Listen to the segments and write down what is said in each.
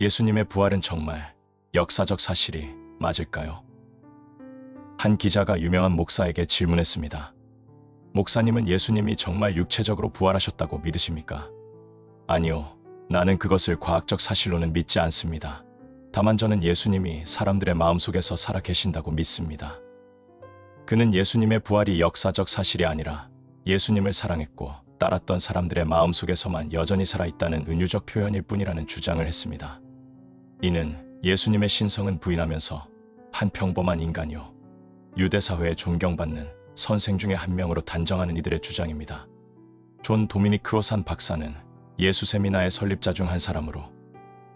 예수님의 부활은 정말 역사적 사실이 맞을까요? 한 기자가 유명한 목사에게 질문했습니다. 목사님은 예수님이 정말 육체적으로 부활하셨다고 믿으십니까? 아니요. 나는 그것을 과학적 사실로는 믿지 않습니다. 다만 저는 예수님이 사람들의 마음속에서 살아 계신다고 믿습니다. 그는 예수님의 부활이 역사적 사실이 아니라 예수님을 사랑했고 따랐던 사람들의 마음속에서만 여전히 살아있다는 은유적 표현일 뿐이라는 주장을 했습니다. 이는 예수님의 신성은 부인하면서 한 평범한 인간이요, 유대사회에 존경받는 선생 중에 한 명으로 단정하는 이들의 주장입니다. 존 도미닉 크로산 박사는 예수 세미나의 설립자 중 한 사람으로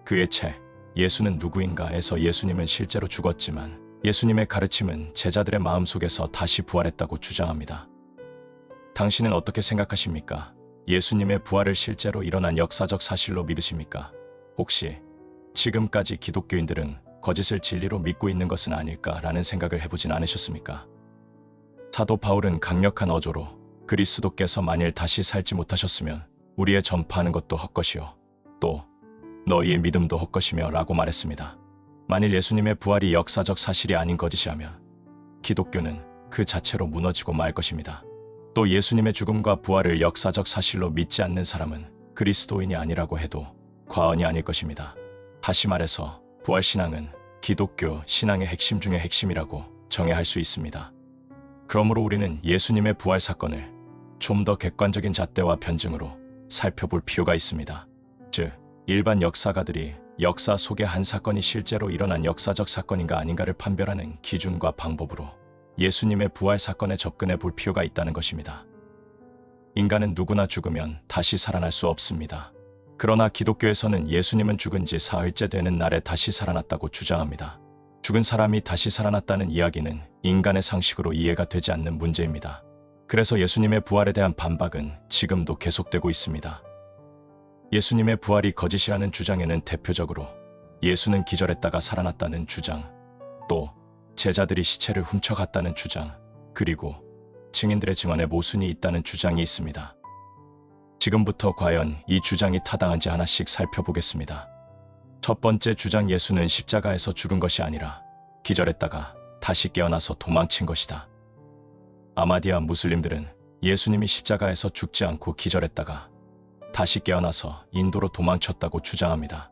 그의 책 예수는 누구인가에서 예수님은 실제로 죽었지만 예수님의 가르침은 제자들의 마음속에서 다시 부활했다고 주장합니다. 당신은 어떻게 생각하십니까? 예수님의 부활을 실제로 일어난 역사적 사실로 믿으십니까? 혹시 지금까지 기독교인들은 거짓을 진리로 믿고 있는 것은 아닐까라는 생각을 해보진 않으셨습니까? 사도 바울은 강력한 어조로 그리스도께서 만일 다시 살지 못하셨으면 우리의 전파하는 것도 헛것이요 또 너희의 믿음도 헛것이며 라고 말했습니다. 만일 예수님의 부활이 역사적 사실이 아닌 거짓이라면 기독교는 그 자체로 무너지고 말 것입니다. 또 예수님의 죽음과 부활을 역사적 사실로 믿지 않는 사람은 그리스도인이 아니라고 해도 과언이 아닐 것입니다. 다시 말해서 부활신앙은 기독교 신앙의 핵심 중의 핵심이라고 정의할 수 있습니다. 그러므로 우리는 예수님의 부활 사건을 좀 더 객관적인 잣대와 변증으로 살펴볼 필요가 있습니다. 즉, 일반 역사가들이 역사 속의 한 사건이 실제로 일어난 역사적 사건인가 아닌가를 판별하는 기준과 방법으로 예수님의 부활 사건에 접근해 볼 필요가 있다는 것입니다. 인간은 누구나 죽으면 다시 살아날 수 없습니다. 그러나 기독교에서는 예수님은 죽은 지 사흘째 되는 날에 다시 살아났다고 주장합니다. 죽은 사람이 다시 살아났다는 이야기는 인간의 상식으로 이해가 되지 않는 문제입니다. 그래서 예수님의 부활에 대한 반박은 지금도 계속되고 있습니다. 예수님의 부활이 거짓이라는 주장에는 대표적으로 예수는 기절했다가 살아났다는 주장, 또 제자들이 시체를 훔쳐갔다는 주장, 그리고 증인들의 증언에 모순이 있다는 주장이 있습니다. 지금부터 과연 이 주장이 타당한지 하나씩 살펴보겠습니다. 첫 번째 주장, 예수는 십자가에서 죽은 것이 아니라 기절했다가 다시 깨어나서 도망친 것이다. 아마디아 무슬림들은 예수님이 십자가에서 죽지 않고 기절했다가 다시 깨어나서 인도로 도망쳤다고 주장합니다.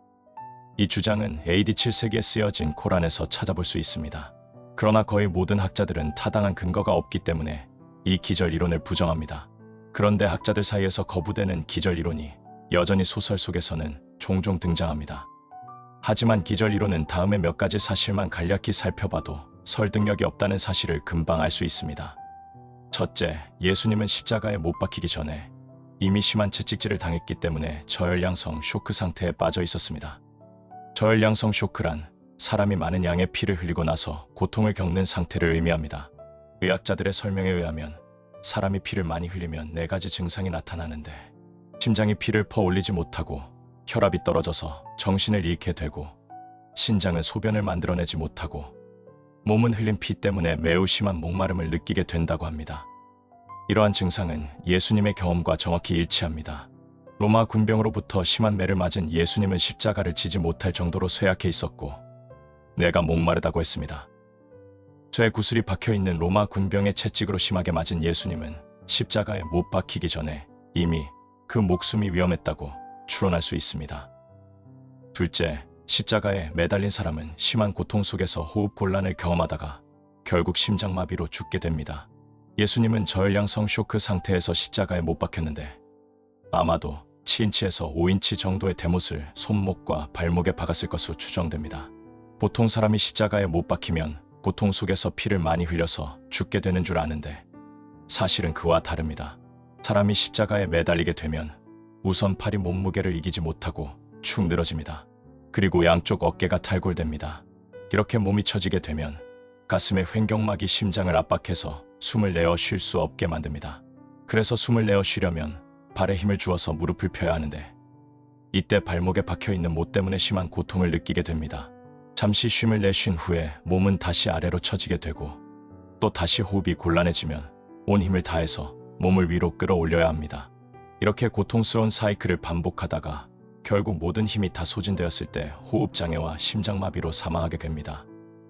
이 주장은 AD 7세기에 쓰여진 코란에서 찾아볼 수 있습니다. 그러나 거의 모든 학자들은 타당한 근거가 없기 때문에 이 기절 이론을 부정합니다. 그런데 학자들 사이에서 거부되는 기절 이론이 여전히 소설 속에서는 종종 등장합니다. 하지만 기절 이론은 다음에 몇 가지 사실만 간략히 살펴봐도 설득력이 없다는 사실을 금방 알 수 있습니다. 첫째, 예수님은 십자가에 못 박히기 전에 이미 심한 채찍질을 당했기 때문에 저혈량성 쇼크 상태에 빠져 있었습니다. 저혈량성 쇼크란 사람이 많은 양의 피를 흘리고 나서 고통을 겪는 상태를 의미합니다. 의학자들의 설명에 의하면 사람이 피를 많이 흘리면 4가지 증상이 나타나는데, 심장이 피를 퍼올리지 못하고 혈압이 떨어져서 정신을 잃게 되고, 신장은 소변을 만들어내지 못하고, 몸은 흘린 피 때문에 매우 심한 목마름을 느끼게 된다고 합니다. 이러한 증상은 예수님의 경험과 정확히 일치합니다. 로마 군병으로부터 심한 매를 맞은 예수님은 십자가를 지지 못할 정도로 쇠약해 있었고 내가 목마르다고 했습니다. 쇠 구슬이 박혀있는 로마 군병의 채찍으로 심하게 맞은 예수님은 십자가에 못 박히기 전에 이미 그 목숨이 위험했다고 추론할 수 있습니다. 둘째, 십자가에 매달린 사람은 심한 고통 속에서 호흡 곤란을 경험하다가 결국 심장마비로 죽게 됩니다. 예수님은 저혈량성 쇼크 상태에서 십자가에 못 박혔는데 아마도 7인치에서 5인치 정도의 대못을 손목과 발목에 박았을 것으로 추정됩니다. 보통 사람이 십자가에 못 박히면 고통 속에서 피를 많이 흘려서 죽게 되는 줄 아는데 사실은 그와 다릅니다. 사람이 십자가에 매달리게 되면 우선 팔이 몸무게를 이기지 못하고 축 늘어집니다. 그리고 양쪽 어깨가 탈골됩니다. 이렇게 몸이 처지게 되면 가슴의 횡격막이 심장을 압박해서 숨을 내어 쉴 수 없게 만듭니다. 그래서 숨을 내어 쉬려면 발에 힘을 주어서 무릎을 펴야 하는데 이때 발목에 박혀있는 못 때문에 심한 고통을 느끼게 됩니다. 잠시 쉼을 내쉰 후에 몸은 다시 아래로 처지게 되고 또 다시 호흡이 곤란해지면 온 힘을 다해서 몸을 위로 끌어올려야 합니다. 이렇게 고통스러운 사이클을 반복하다가 결국 모든 힘이 다 소진되었을 때 호흡장애와 심장마비로 사망하게 됩니다.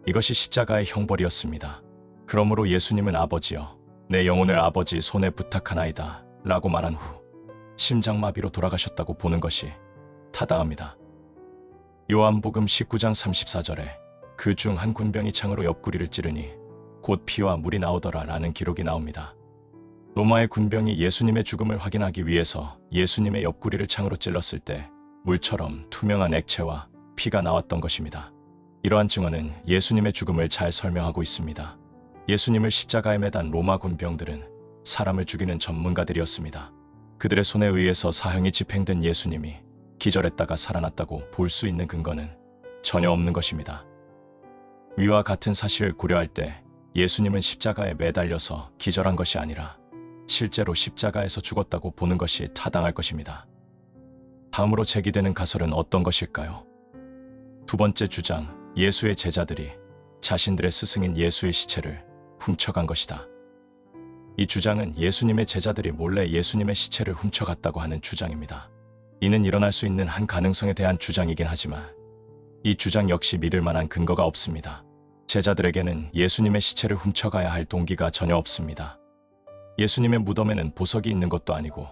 이것이 십자가의 형벌이었습니다. 그러므로 예수님은 아버지여, 내 영혼을 아버지 손에 부탁하나이다 라고 말한 후 심장마비로 돌아가셨다고 보는 것이 타당합니다. 요한복음 19장 34절에 그 중 한 군병이 창으로 옆구리를 찌르니 곧 피와 물이 나오더라 라는 기록이 나옵니다. 로마의 군병이 예수님의 죽음을 확인하기 위해서 예수님의 옆구리를 창으로 찔렀을 때 물처럼 투명한 액체와 피가 나왔던 것입니다. 이러한 증언은 예수님의 죽음을 잘 설명하고 있습니다. 예수님을 십자가에 매단 로마 군병들은 사람을 죽이는 전문가들이었습니다. 그들의 손에 의해서 사형이 집행된 예수님이 기절했다가 살아났다고 볼 수 있는 근거는 전혀 없는 것입니다. 위와 같은 사실을 고려할 때 예수님은 십자가에 매달려서 기절한 것이 아니라 실제로 십자가에서 죽었다고 보는 것이 타당할 것입니다. 다음으로 제기되는 가설은 어떤 것일까요? 두 번째 주장, 예수의 제자들이 자신들의 스승인 예수의 시체를 훔쳐간 것이다. 이 주장은 예수님의 제자들이 몰래 예수님의 시체를 훔쳐갔다고 하는 주장입니다. 이는 일어날 수 있는 한 가능성에 대한 주장이긴 하지만 이 주장 역시 믿을 만한 근거가 없습니다. 제자들에게는 예수님의 시체를 훔쳐가야 할 동기가 전혀 없습니다. 예수님의 무덤에는 보석이 있는 것도 아니고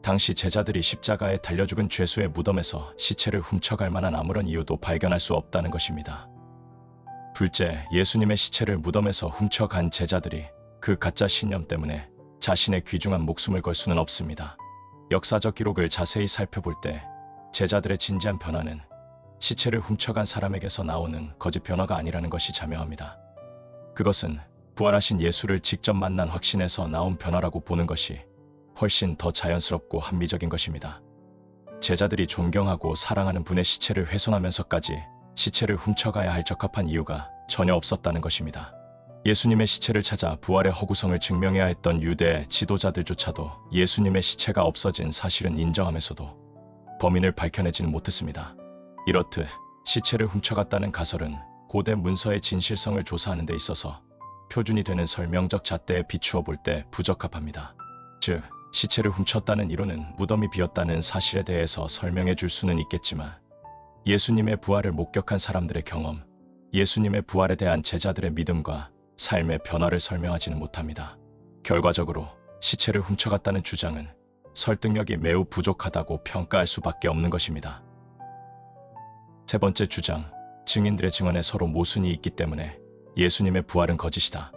당시 제자들이 십자가에 달려 죽은 죄수의 무덤에서 시체를 훔쳐갈 만한 아무런 이유도 발견할 수 없다는 것입니다. 둘째, 예수님의 시체를 무덤에서 훔쳐간 제자들이 그 가짜 신념 때문에 자신의 귀중한 목숨을 걸 수는 없습니다. 역사적 기록을 자세히 살펴볼 때 제자들의 진지한 변화는 시체를 훔쳐간 사람에게서 나오는 거짓 변화가 아니라는 것이 자명합니다. 그것은 부활하신 예수를 직접 만난 확신에서 나온 변화라고 보는 것이 훨씬 더 자연스럽고 합리적인 것입니다. 제자들이 존경하고 사랑하는 분의 시체를 훼손하면서까지 시체를 훔쳐가야 할 적합한 이유가 전혀 없었다는 것입니다. 예수님의 시체를 찾아 부활의 허구성을 증명해야 했던 유대 지도자들조차도 예수님의 시체가 없어진 사실은 인정하면서도 범인을 밝혀내지는 못했습니다. 이렇듯 시체를 훔쳐갔다는 가설은 고대 문서의 진실성을 조사하는 데 있어서 표준이 되는 설명적 잣대에 비추어 볼 때 부적합합니다. 즉, 시체를 훔쳤다는 이론은 무덤이 비었다는 사실에 대해서 설명해 줄 수는 있겠지만 예수님의 부활을 목격한 사람들의 경험, 예수님의 부활에 대한 제자들의 믿음과 삶의 변화를 설명하지는 못합니다. 결과적으로 시체를 훔쳐갔다는 주장은 설득력이 매우 부족하다고 평가할 수밖에 없는 것입니다. 세 번째 주장, 증인들의 증언에 서로 모순이 있기 때문에 예수님의 부활은 거짓이다.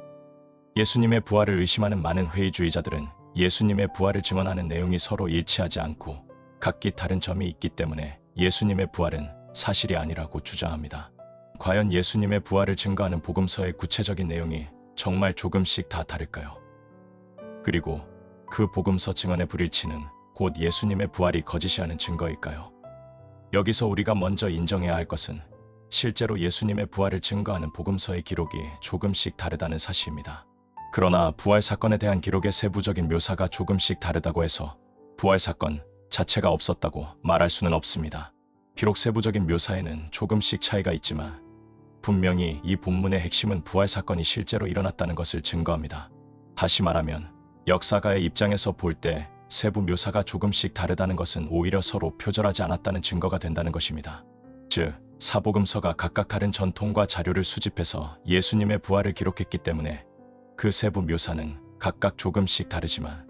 예수님의 부활을 의심하는 많은 회의주의자들은 예수님의 부활을 증언하는 내용이 서로 일치하지 않고 각기 다른 점이 있기 때문에 예수님의 부활은 사실이 아니라고 주장합니다. 과연 예수님의 부활을 증거하는 복음서의 구체적인 내용이 정말 조금씩 다 다를까요? 그리고 그 복음서 증언의 불일치는 곧 예수님의 부활이 거짓이라는 증거일까요? 여기서 우리가 먼저 인정해야 할 것은 실제로 예수님의 부활을 증거하는 복음서의 기록이 조금씩 다르다는 사실입니다. 그러나 부활 사건에 대한 기록의 세부적인 묘사가 조금씩 다르다고 해서 부활 사건 자체가 없었다고 말할 수는 없습니다. 비록 세부적인 묘사에는 조금씩 차이가 있지만 분명히 이 본문의 핵심은 부활 사건이 실제로 일어났다는 것을 증거합니다. 다시 말하면 역사가의 입장에서 볼 때 세부 묘사가 조금씩 다르다는 것은 오히려 서로 표절하지 않았다는 증거가 된다는 것입니다. 즉, 사복음서가 각각 다른 전통과 자료를 수집해서 예수님의 부활을 기록했기 때문에 그 세부 묘사는 각각 조금씩 다르지만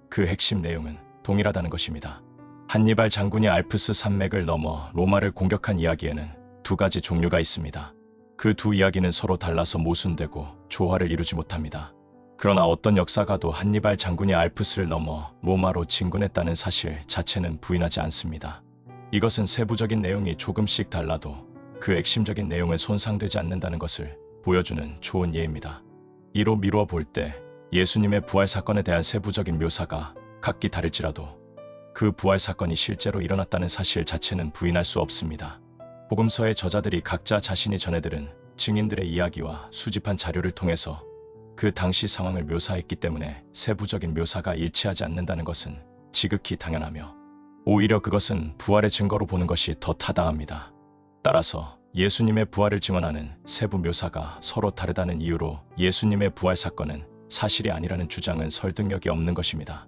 그 핵심 내용은 동일하다는 것입니다. 한니발 장군이 알프스 산맥을 넘어 로마를 공격한 이야기에는 두 가지 종류가 있습니다. 그 두 이야기는 서로 달라서 모순되고 조화를 이루지 못합니다. 그러나 어떤 역사가도 한니발 장군이 알프스를 넘어 로마로 진군했다는 사실 자체는 부인하지 않습니다. 이것은 세부적인 내용이 조금씩 달라도 그 핵심적인 내용은 손상되지 않는다는 것을 보여주는 좋은 예입니다. 이로 미루어 볼 때 예수님의 부활 사건에 대한 세부적인 묘사가 각기 다를지라도 그 부활 사건이 실제로 일어났다는 사실 자체는 부인할 수 없습니다. 복음서의 저자들이 각자 자신이 전해들은 증인들의 이야기와 수집한 자료를 통해서 그 당시 상황을 묘사했기 때문에 세부적인 묘사가 일치하지 않는다는 것은 지극히 당연하며 오히려 그것은 부활의 증거로 보는 것이 더 타당합니다. 따라서 예수님의 부활을 증언하는 세부 묘사가 서로 다르다는 이유로 예수님의 부활 사건은 사실이 아니라는 주장은 설득력이 없는 것입니다.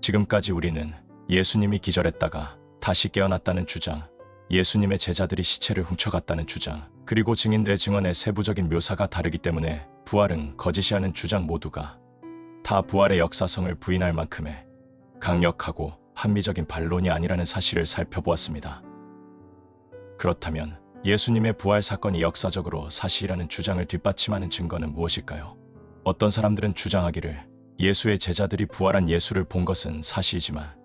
지금까지 우리는 예수님이 기절했다가 다시 깨어났다는 주장, 예수님의 제자들이 시체를 훔쳐갔다는 주장, 그리고 증인들의 증언의 세부적인 묘사가 다르기 때문에 부활은 거짓이라는 주장 모두가 다 부활의 역사성을 부인할 만큼의 강력하고 합리적인 반론이 아니라는 사실을 살펴보았습니다. 그렇다면 예수님의 부활 사건이 역사적으로 사실이라는 주장을 뒷받침하는 증거는 무엇일까요? 어떤 사람들은 주장하기를 예수의 제자들이 부활한 예수를 본 것은 사실이지만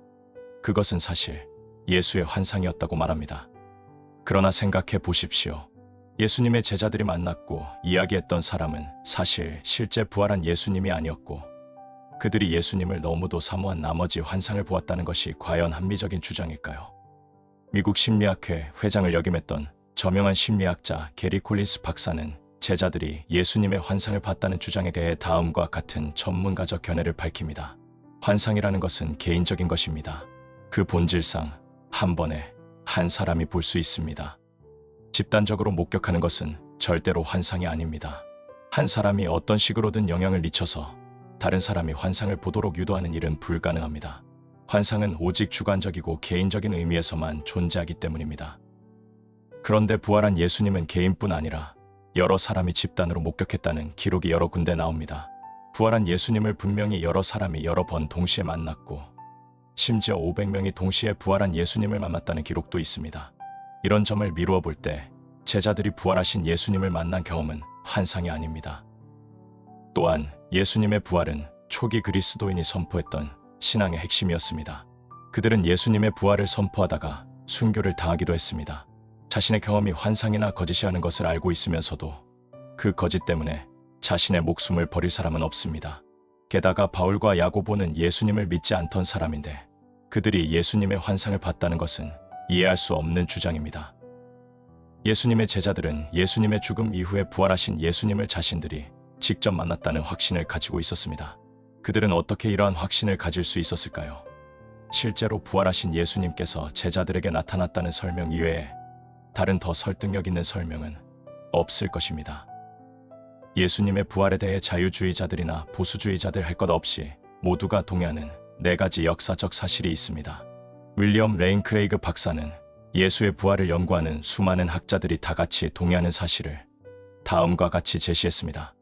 그것은 사실 예수의 환상이었다고 말합니다. 그러나 생각해 보십시오. 예수님의 제자들이 만났고 이야기했던 사람은 사실 실제 부활한 예수님이 아니었고 그들이 예수님을 너무도 사모한 나머지 환상을 보았다는 것이 과연 합리적인 주장일까요? 미국 심리학회 회장을 역임했던 저명한 심리학자 게리 콜린스 박사는 제자들이 예수님의 환상을 봤다는 주장에 대해 다음과 같은 전문가적 견해를 밝힙니다. 환상이라는 것은 개인적인 것입니다. 그 본질상 한 번에 한 사람이 볼 수 있습니다. 집단적으로 목격하는 것은 절대로 환상이 아닙니다. 한 사람이 어떤 식으로든 영향을 미쳐서 다른 사람이 환상을 보도록 유도하는 일은 불가능합니다. 환상은 오직 주관적이고 개인적인 의미에서만 존재하기 때문입니다. 그런데 부활한 예수님은 개인뿐 아니라 여러 사람이 집단으로 목격했다는 기록이 여러 군데 나옵니다. 부활한 예수님을 분명히 여러 사람이 여러 번 동시에 만났고 심지어 500명이 동시에 부활한 예수님을 만났다는 기록도 있습니다. 이런 점을 미루어 볼 때 제자들이 부활하신 예수님을 만난 경험은 환상이 아닙니다. 또한 예수님의 부활은 초기 그리스도인이 선포했던 신앙의 핵심이었습니다. 그들은 예수님의 부활을 선포하다가 순교를 당하기도 했습니다. 자신의 경험이 환상이나 거짓이라는 것을 알고 있으면서도 그 거짓 때문에 자신의 목숨을 버릴 사람은 없습니다. 게다가 바울과 야고보는 예수님을 믿지 않던 사람인데 그들이 예수님의 환상을 봤다는 것은 이해할 수 없는 주장입니다. 예수님의 제자들은 예수님의 죽음 이후에 부활하신 예수님을 자신들이 직접 만났다는 확신을 가지고 있었습니다. 그들은 어떻게 이러한 확신을 가질 수 있었을까요? 실제로 부활하신 예수님께서 제자들에게 나타났다는 설명 이외에 다른 더 설득력 있는 설명은 없을 것입니다. 예수님의 부활에 대해 자유주의자들이나 보수주의자들 할 것 없이 모두가 동의하는 4가지 역사적 사실이 있습니다. 윌리엄 레인 크레이그 박사는 예수의 부활을 연구하는 수많은 학자들이 다 같이 동의하는 사실을 다음과 같이 제시했습니다.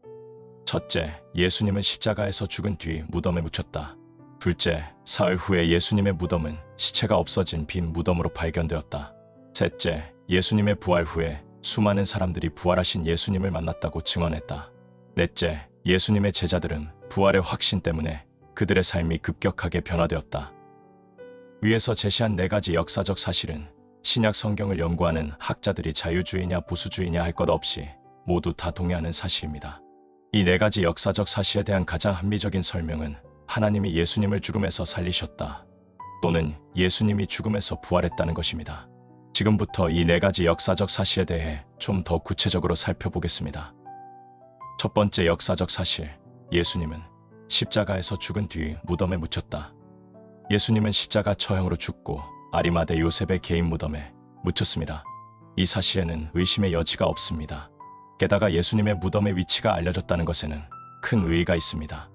첫째, 예수님은 십자가에서 죽은 뒤 무덤에 묻혔다. 둘째, 사흘 후에 예수님의 무덤은 시체가 없어진 빈 무덤으로 발견되었다. 셋째, 예수님의 부활 후에 수많은 사람들이 부활하신 예수님을 만났다고 증언했다. 넷째, 예수님의 제자들은 부활의 확신 때문에 그들의 삶이 급격하게 변화되었다. 위에서 제시한 4가지 역사적 사실은 신약 성경을 연구하는 학자들이 자유주의냐 보수주의냐 할 것 없이 모두 다 동의하는 사실입니다. 이 4가지 역사적 사실에 대한 가장 합리적인 설명은 하나님이 예수님을 죽음에서 살리셨다 또는 예수님이 죽음에서 부활했다는 것입니다. 지금부터 이 4가지 역사적 사실에 대해 좀 더 구체적으로 살펴보겠습니다. 첫 번째 역사적 사실, 예수님은 십자가에서 죽은 뒤 무덤에 묻혔다. 예수님은 십자가 처형으로 죽고 아리마대 요셉의 개인 무덤에 묻혔습니다. 이 사실에는 의심의 여지가 없습니다. 게다가 예수님의 무덤의 위치가 알려졌다는 것에는 큰 의의가 있습니다.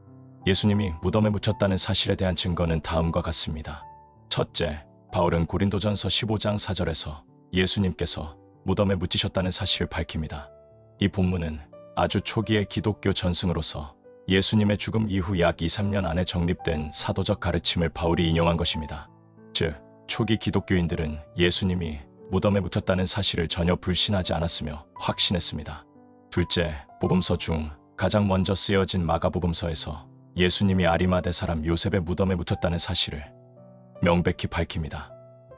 예수님이 무덤에 묻혔다는 사실에 대한 증거는 다음과 같습니다. 첫째, 바울은 고린도전서 15장 4절에서 예수님께서 무덤에 묻히셨다는 사실을 밝힙니다. 이 본문은 아주 초기의 기독교 전승으로서 예수님의 죽음 이후 약 2-3년 안에 정립된 사도적 가르침을 바울이 인용한 것입니다. 즉, 초기 기독교인들은 예수님이 무덤에 묻혔다는 사실을 전혀 불신하지 않았으며 확신했습니다. 둘째, 복음서 중 가장 먼저 쓰여진 마가복음서에서 예수님이 아리마대 사람 요셉의 무덤에 묻혔다는 사실을 명백히 밝힙니다.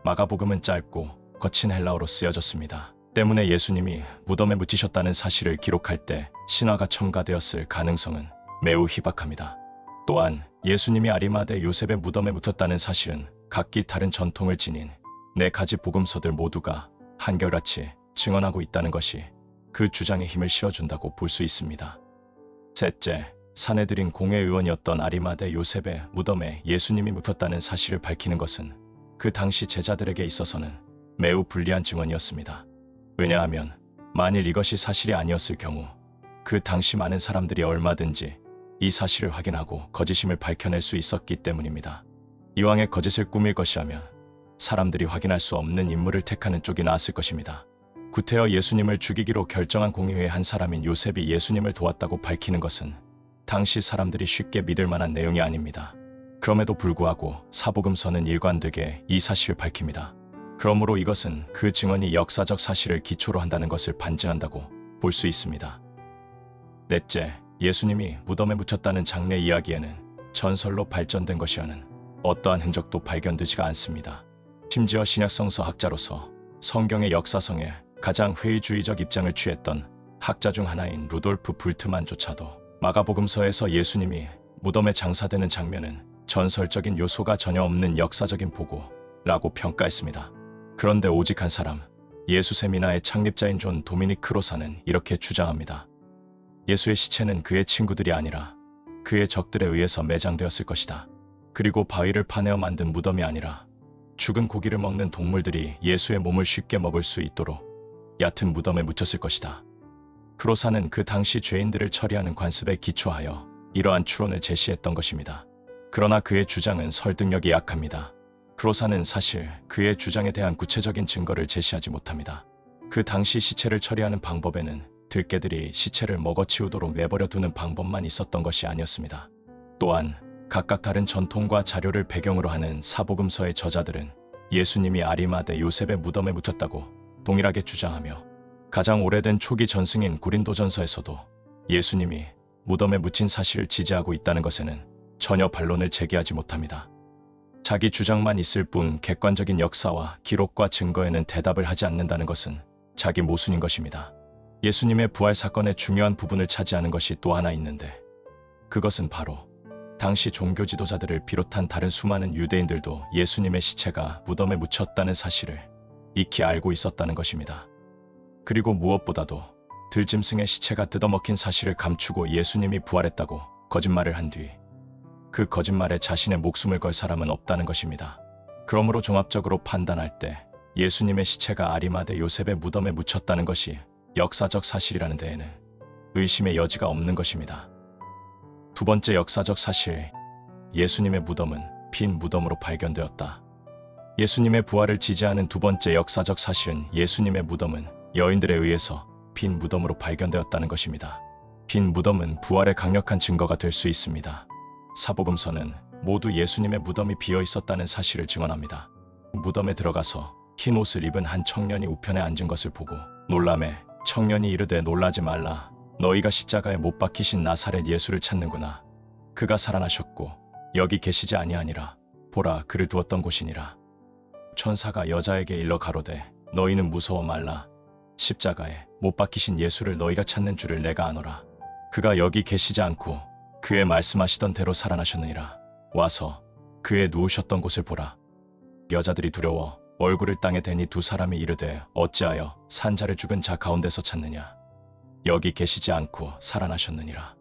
마가복음은 짧고 거친 헬라어로 쓰여졌습니다. 때문에 예수님이 무덤에 묻히셨다는 사실을 기록할 때 신화가 첨가되었을 가능성은 매우 희박합니다. 또한 예수님이 아리마대 요셉의 무덤에 묻혔다는 사실은 각기 다른 전통을 지닌 4가지 복음서들 모두가 한결같이 증언하고 있다는 것이 그 주장에 힘을 실어준다고 볼 수 있습니다. 셋째, 사내들인 공회의원이었던 아리마대 요셉의 무덤에 예수님이 묻혔다는 사실을 밝히는 것은 그 당시 제자들에게 있어서는 매우 불리한 증언이었습니다. 왜냐하면 만일 이것이 사실이 아니었을 경우 그 당시 많은 사람들이 얼마든지 이 사실을 확인하고 거짓임을 밝혀낼 수 있었기 때문입니다. 이왕에 거짓을 꾸밀 것이라면 사람들이 확인할 수 없는 인물을 택하는 쪽이 나았을 것입니다. 구태여 예수님을 죽이기로 결정한 공의회의 한 사람인 요셉이 예수님을 도왔다고 밝히는 것은 당시 사람들이 쉽게 믿을 만한 내용이 아닙니다. 그럼에도 불구하고 사복음서는 일관되게 이 사실을 밝힙니다. 그러므로 이것은 그 증언이 역사적 사실을 기초로 한다는 것을 반증한다고 볼 수 있습니다. 넷째, 예수님이 무덤에 묻혔다는 장례 이야기에는 전설로 발전된 것이라는 어떠한 흔적도 발견되지가 않습니다. 심지어 신약성서 학자로서 성경의 역사성에 가장 회의주의적 입장을 취했던 학자 중 하나인 루돌프 불트만조차도 마가복음서에서 예수님이 무덤에 장사되는 장면은 전설적인 요소가 전혀 없는 역사적인 보고라고 평가했습니다. 그런데 오직 한 사람, 예수 세미나의 창립자인 존 도미닉 크로사는 이렇게 주장합니다. 예수의 시체는 그의 친구들이 아니라 그의 적들에 의해서 매장되었을 것이다. 그리고 바위를 파내어 만든 무덤이 아니라 죽은 고기를 먹는 동물들이 예수의 몸을 쉽게 먹을 수 있도록 얕은 무덤에 묻혔을 것이다. 크로사는 그 당시 죄인들을 처리하는 관습에 기초하여 이러한 추론을 제시했던 것입니다. 그러나 그의 주장은 설득력이 약합니다. 크로사는 사실 그의 주장에 대한 구체적인 증거를 제시하지 못합니다. 그 당시 시체를 처리하는 방법에는 들개들이 시체를 먹어치우도록 내버려 두는 방법만 있었던 것이 아니었습니다. 또한 각각 다른 전통과 자료를 배경으로 하는 사복음서의 저자들은 예수님이 아리마대 요셉의 무덤에 묻혔다고 동일하게 주장하며 가장 오래된 초기 전승인 고린도전서에서도 예수님이 무덤에 묻힌 사실을 지지하고 있다는 것에는 전혀 반론을 제기하지 못합니다. 자기 주장만 있을 뿐 객관적인 역사와 기록과 증거에는 대답을 하지 않는다는 것은 자기 모순인 것입니다. 예수님의 부활 사건의 중요한 부분을 차지하는 것이 또 하나 있는데 그것은 바로 당시 종교 지도자들을 비롯한 다른 수많은 유대인들도 예수님의 시체가 무덤에 묻혔다는 사실을 익히 알고 있었다는 것입니다. 그리고 무엇보다도 들짐승의 시체가 뜯어먹힌 사실을 감추고 예수님이 부활했다고 거짓말을 한 뒤 그 거짓말에 자신의 목숨을 걸 사람은 없다는 것입니다. 그러므로 종합적으로 판단할 때 예수님의 시체가 아리마대 요셉의 무덤에 묻혔다는 것이 역사적 사실이라는 데에는 의심의 여지가 없는 것입니다. 두 번째 역사적 사실, 예수님의 무덤은 빈 무덤으로 발견되었다. 예수님의 부활을 지지하는 두 번째 역사적 사실은 예수님의 무덤은 여인들에 의해서 빈 무덤으로 발견되었다는 것입니다. 빈 무덤은 부활의 강력한 증거가 될 수 있습니다. 사복음서는 모두 예수님의 무덤이 비어 있었다는 사실을 증언합니다. 무덤에 들어가서 흰 옷을 입은 한 청년이 우편에 앉은 것을 보고 놀라매 청년이 이르되 놀라지 말라. 너희가 십자가에 못 박히신 나사렛 예수를 찾는구나. 그가 살아나셨고 여기 계시지 아니하니라. 보라, 그를 두었던 곳이니라. 천사가 여자에게 일러 가로되 너희는 무서워 말라. 십자가에 못 박히신 예수를 너희가 찾는 줄을 내가 아노라. 그가 여기 계시지 않고 그의 말씀하시던 대로 살아나셨느니라. 와서 그의 누우셨던 곳을 보라. 여자들이 두려워 얼굴을 땅에 대니 두 사람이 이르되 어찌하여 산자를 죽은 자 가운데서 찾느냐. 여기 계시지 않고 살아나셨느니라.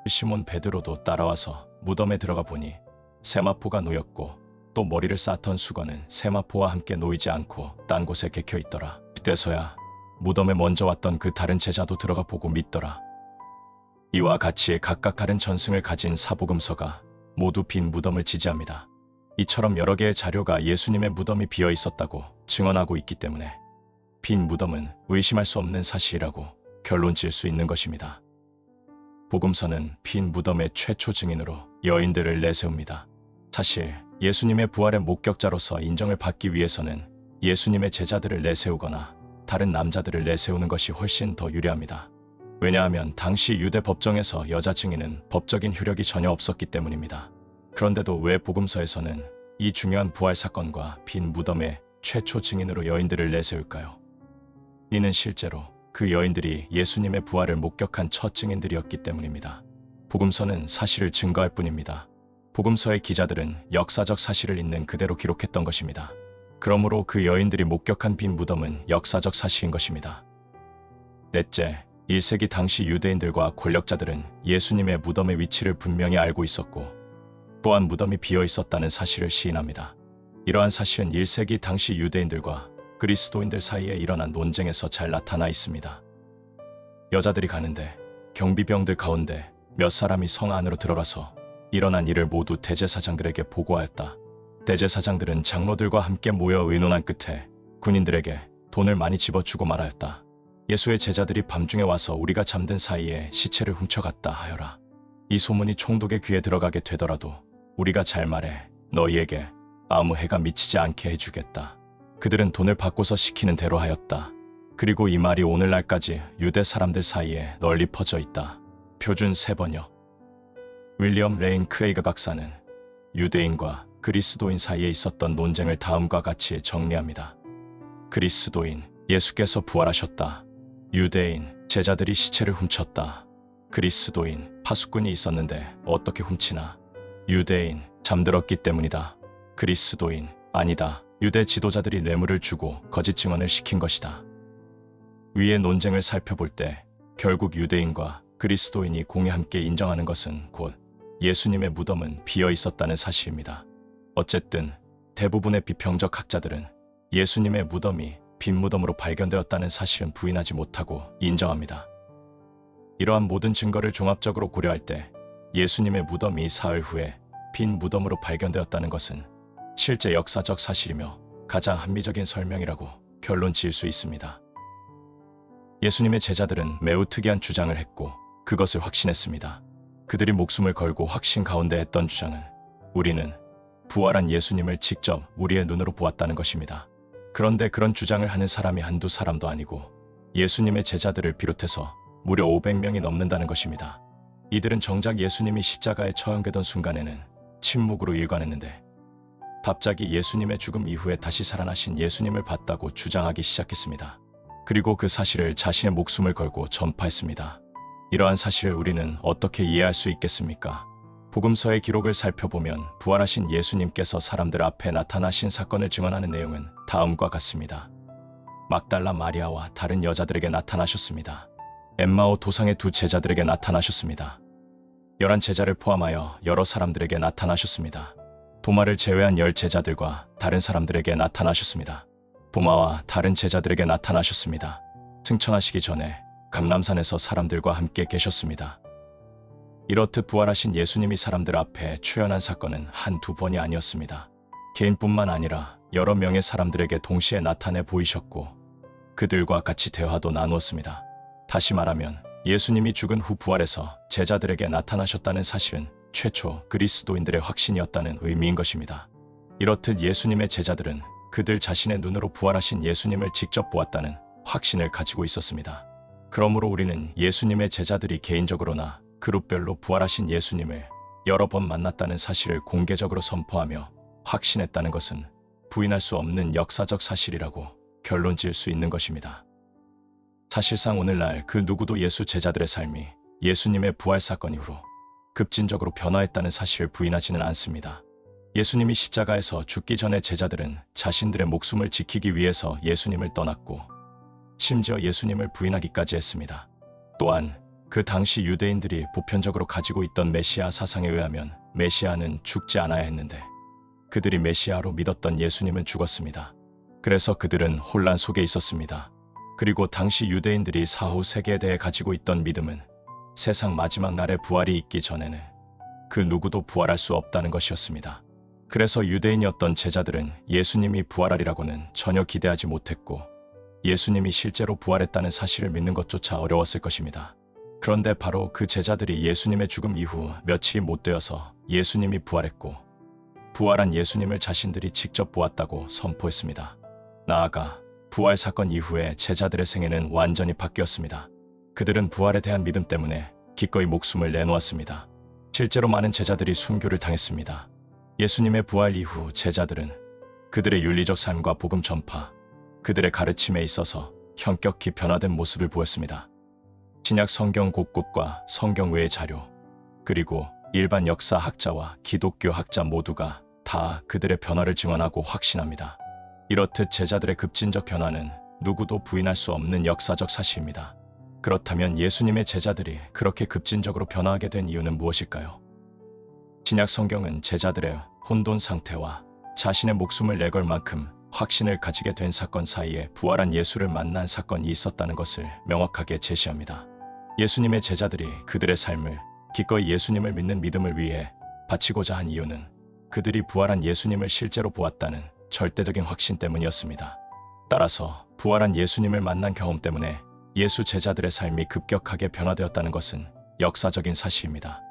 시몬 베드로도 따라와서 무덤에 들어가 보니 세마포가 놓였고 또 머리를 쌓던 수건은 세마포와 함께 놓이지 않고 딴 곳에 개켜 있더라. 그때서야 무덤에 먼저 왔던 그 다른 제자도 들어가 보고 믿더라. 이와 같이 각각 다른 전승을 가진 사복음서가 모두 빈 무덤을 지지합니다. 이처럼 여러 개의 자료가 예수님의 무덤이 비어 있었다고 증언하고 있기 때문에 빈 무덤은 의심할 수 없는 사실이라고 결론 지을 수 있는 것입니다. 복음서는 빈 무덤의 최초 증인으로 여인들을 내세웁니다. 사실 예수님의 부활의 목격자로서 인정을 받기 위해서는 예수님의 제자들을 내세우거나 다른 남자들을 내세우는 것이 훨씬 더 유리합니다. 왜냐하면 당시 유대 법정에서 여자 증인은 법적인 효력이 전혀 없었기 때문입니다. 그런데도 왜 복음서에서는 이 중요한 부활 사건과 빈 무덤의 최초 증인으로 여인들을 내세울까요? 이는 실제로 그 여인들이 예수님의 부활을 목격한 첫 증인들이었기 때문입니다. 복음서는 사실을 증거할 뿐입니다. 복음서의 기자들은 역사적 사실을 있는 그대로 기록했던 것입니다. 그러므로 그 여인들이 목격한 빈 무덤은 역사적 사실인 것입니다. 넷째, 1세기 당시 유대인들과 권력자들은 예수님의 무덤의 위치를 분명히 알고 있었고 또한 무덤이 비어 있었다는 사실을 시인합니다. 이러한 사실은 1세기 당시 유대인들과 그리스도인들 사이에 일어난 논쟁에서 잘 나타나 있습니다. 여자들이 가는데 경비병들 가운데 몇 사람이 성 안으로 들어가서 일어난 일을 모두 대제사장들에게 보고하였다. 대제사장들은 장로들과 함께 모여 의논한 끝에 군인들에게 돈을 많이 집어주고 말하였다. 예수의 제자들이 밤중에 와서 우리가 잠든 사이에 시체를 훔쳐갔다 하여라. 이 소문이 총독의 귀에 들어가게 되더라도 우리가 잘 말해 너희에게 아무 해가 미치지 않게 해주겠다. 그들은 돈을 받고서 시키는 대로 하였다. 그리고 이 말이 오늘날까지 유대 사람들 사이에 널리 퍼져 있다. 표준 3번역. 윌리엄 레인 크레이그 박사는 유대인과 그리스도인 사이에 있었던 논쟁을 다음과 같이 정리합니다. 그리스도인, 예수께서 부활하셨다. 유대인, 제자들이 시체를 훔쳤다. 그리스도인, 파수꾼이 있었는데 어떻게 훔치나? 유대인, 잠들었기 때문이다. 그리스도인, 아니다. 유대 지도자들이 뇌물을 주고 거짓 증언을 시킨 것이다. 위의 논쟁을 살펴볼 때 결국 유대인과 그리스도인이 공에 함께 인정하는 것은 곧 예수님의 무덤은 비어 있었다는 사실입니다. 어쨌든 대부분의 비평적 학자들은 예수님의 무덤이 빈 무덤으로 발견되었다는 사실은 부인하지 못하고 인정합니다. 이러한 모든 증거를 종합적으로 고려할 때 예수님의 무덤이 사흘 후에 빈 무덤으로 발견되었다는 것은 실제 역사적 사실이며 가장 합리적인 설명이라고 결론 지을 수 있습니다. 예수님의 제자들은 매우 특이한 주장을 했고 그것을 확신했습니다. 그들이 목숨을 걸고 확신 가운데 했던 주장은 우리는 부활한 예수님을 직접 우리의 눈으로 보았다는 것입니다. 그런데 그런 주장을 하는 사람이 한두 사람도 아니고 예수님의 제자들을 비롯해서 무려 500명이 넘는다는 것입니다. 이들은 정작 예수님이 십자가에 처형되던 순간에는 침묵으로 일관했는데 갑자기 예수님의 죽음 이후에 다시 살아나신 예수님을 봤다고 주장하기 시작했습니다. 그리고 그 사실을 자신의 목숨을 걸고 전파했습니다. 이러한 사실을 우리는 어떻게 이해할 수 있겠습니까? 복음서의 기록을 살펴보면 부활하신 예수님께서 사람들 앞에 나타나신 사건을 증언하는 내용은 다음과 같습니다. 막달라 마리아와 다른 여자들에게 나타나셨습니다. 엠마오 도상의 2 제자들에게 나타나셨습니다. 11 제자를 포함하여 여러 사람들에게 나타나셨습니다. 도마를 제외한 10 제자들과 다른 사람들에게 나타나셨습니다. 도마와 다른 제자들에게 나타나셨습니다. 승천하시기 전에 감람산에서 사람들과 함께 계셨습니다. 이렇듯 부활하신 예수님이 사람들 앞에 출현한 사건은 한두 번이 아니었습니다. 개인뿐만 아니라 여러 명의 사람들에게 동시에 나타내 보이셨고 그들과 같이 대화도 나누었습니다. 다시 말하면 예수님이 죽은 후 부활해서 제자들에게 나타나셨다는 사실은 최초 그리스도인들의 확신이었다는 의미인 것입니다. 이렇듯 예수님의 제자들은 그들 자신의 눈으로 부활하신 예수님을 직접 보았다는 확신을 가지고 있었습니다. 그러므로 우리는 예수님의 제자들이 개인적으로나 그룹별로 부활하신 예수님을 여러 번 만났다는 사실을 공개적으로 선포하며 확신했다는 것은 부인할 수 없는 역사적 사실이라고 결론 지을 수 있는 것입니다. 사실상 오늘날 그 누구도 예수 제자들의 삶이 예수님의 부활 사건 이후로 급진적으로 변화했다는 사실을 부인하지는 않습니다. 예수님이 십자가에서 죽기 전에 제자들은 자신들의 목숨을 지키기 위해서 예수님을 떠났고 심지어 예수님을 부인하기까지 했습니다. 또한 그 당시 유대인들이 보편적으로 가지고 있던 메시아 사상에 의하면 메시아는 죽지 않아야 했는데 그들이 메시아로 믿었던 예수님은 죽었습니다. 그래서 그들은 혼란 속에 있었습니다. 그리고 당시 유대인들이 사후 세계에 대해 가지고 있던 믿음은 세상 마지막 날에 부활이 있기 전에는 그 누구도 부활할 수 없다는 것이었습니다. 그래서 유대인이었던 제자들은 예수님이 부활하리라고는 전혀 기대하지 못했고 예수님이 실제로 부활했다는 사실을 믿는 것조차 어려웠을 것입니다. 그런데 바로 그 제자들이 예수님의 죽음 이후 며칠이 못 되어서 예수님이 부활했고 부활한 예수님을 자신들이 직접 보았다고 선포했습니다. 나아가 부활 사건 이후에 제자들의 생애는 완전히 바뀌었습니다. 그들은 부활에 대한 믿음 때문에 기꺼이 목숨을 내놓았습니다. 실제로 많은 제자들이 순교를 당했습니다. 예수님의 부활 이후 제자들은 그들의 윤리적 삶과 복음 전파, 그들의 가르침에 있어서 현격히 변화된 모습을 보였습니다. 신약 성경 곳곳과 성경 외의 자료, 그리고 일반 역사학자와 기독교 학자 모두가 다 그들의 변화를 증언하고 확신합니다. 이렇듯 제자들의 급진적 변화는 누구도 부인할 수 없는 역사적 사실입니다. 그렇다면 예수님의 제자들이 그렇게 급진적으로 변화하게 된 이유는 무엇일까요? 신약 성경은 제자들의 혼돈 상태와 자신의 목숨을 내걸 만큼 확신을 가지게 된 사건 사이에 부활한 예수를 만난 사건이 있었다는 것을 명확하게 제시합니다. 예수님의 제자들이 그들의 삶을 기꺼이 예수님을 믿는 믿음을 위해 바치고자 한 이유는 그들이 부활한 예수님을 실제로 보았다는 절대적인 확신 때문이었습니다. 따라서 부활한 예수님을 만난 경험 때문에 예수 제자들의 삶이 급격하게 변화되었다는 것은 역사적인 사실입니다.